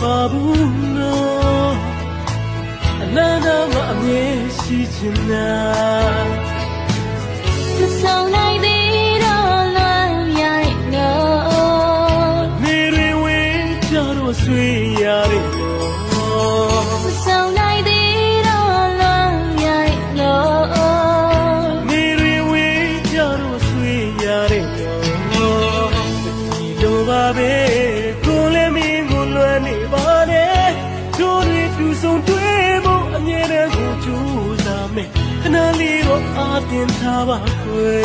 ပါဘူးနော်အနာနာမအမြဲရှိချင်တာမဆောင်နိုင်သေးတော့လွမ်းရတဲ့နော်နေတွေဝေးကြတော့ဆွေးရတဲ့နော်မဆောင်နိုင်သေးတော့လွမ်းရတဲ့နော်နေတွေဝေးကြတော့ဆွေးရတဲ့နော်ဒီလိုပါပဲကိုလည်းမင်းကိုလွမ်းနေပါနဲ့တို့တွေသူဆုံးတွေ့ဖို့အမြဲတမ်းကိုကြိုးစားမယ်ခဏလေးတော့အားတင်ထားပါခွေ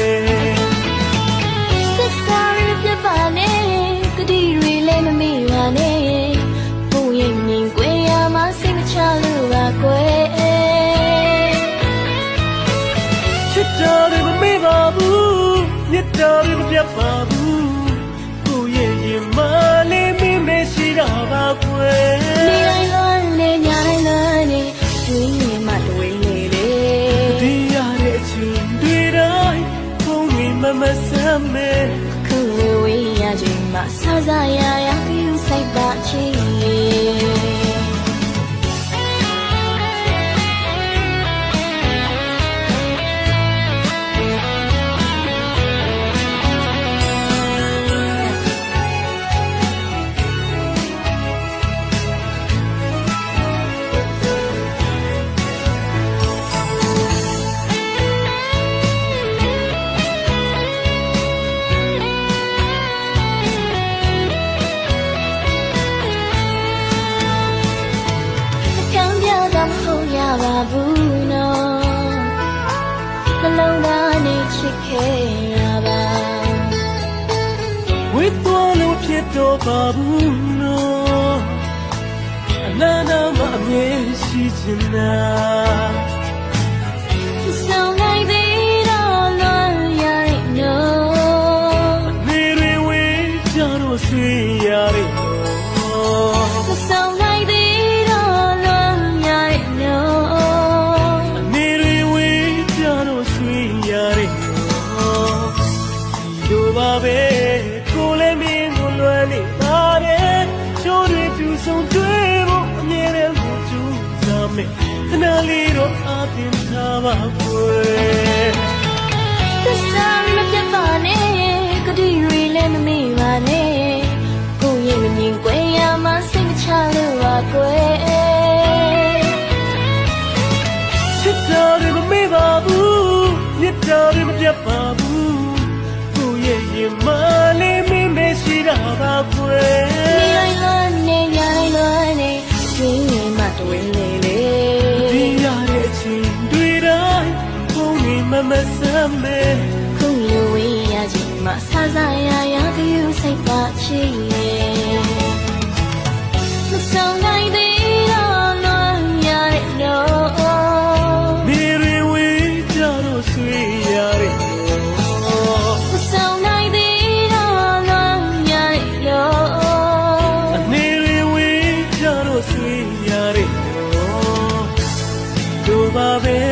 သစ္စာရပြပါနဲ့ကတိတွေလည်းမမေ့ပါနဲ့ဘုံရင်မြင်ကွယ်ရမှာစိတ်မချလို့ပါကွယ်ချစ်တော်တွေမမေ့ပါဘူးမြတ်တော်တွေမပြတ်ပါဘူးကိုရဲ့ရင်မလေးမင်းမရှိတော့ပါကွယ်နေတိုင်းလွမ်းနေညတိုင်းလွမ်းနေတွေးနေမှတွေးနေလေဒီရတဲ့အချိန်တွေတိုင်းဘုံမီမမဆမ်းမဲခုလိုဝေးရချိန်မှဆာဆာရရယူစိတ်ပါချီပါဘူးနော်နှလုံးသားနဲ့ချစ်ခဲ့ရပါဝိတော်လို့ဖြစ်တော့ပါဘူးနော်အနာနာမအမြဲရှိချင်တာဆောင်နိုင်သေးတော့လွမ်းရတဲ့နော်နေတွေဝေးကြတော့ဆွေးရတဲ့နော်ဆောင်နိုင်သေးတော့လွမ်းရတဲ့နော်နေတွေဝေးကြတော့ဆွေးရတဲ့နော်ဒီလိုပါပဲကိုလည်းမင်းကိုလွမ်းနေပါတယ်ချိုးတွေပြူဆုံးတွေ့ဖို့အမြဲတမ်းကိုကြိုးစားမယ်ခဏလေးတော့အားတင်ထားပါကွယ်သစ္စာမပြတ်ပါနဲ့ကတိတွေလည်းမမေ့ပါနဲ့ကိုရဲ့မမြင်ကွယ်ရမှာစိတ်မချလို့ပါကွယ်ချစ်တော်တွေမမေ့ပါဘူးမြတ်တော်တွေမပြတ်ပါဘူးကိုရဲ့ရင်မလေးမင်းမရှိတော့ပါကွယ်နေတိုင်းလွမ်းနေညတိုင်းလွမ်းနေတွေးနေမှတွေးနေလေဒီရတဲ့အချိန်တွေတိုင်းဘုံနေမမဆမ်းမဲခုလိုဝေးရချိန်မှဆာဆာရရသူစိတ်ပါချီမဆောင်နိုင်သေးတော့လွမ်းရတဲ့နော်နေတွေဝေးကြတော့ဆွေးရတဲ့နော်မဆောင်နိုင်သေးတော့လွမ်းရတဲ့နော်နေတွေဝေးကြတော့ဆွေးရတဲ့နော်တို့ပါပဲ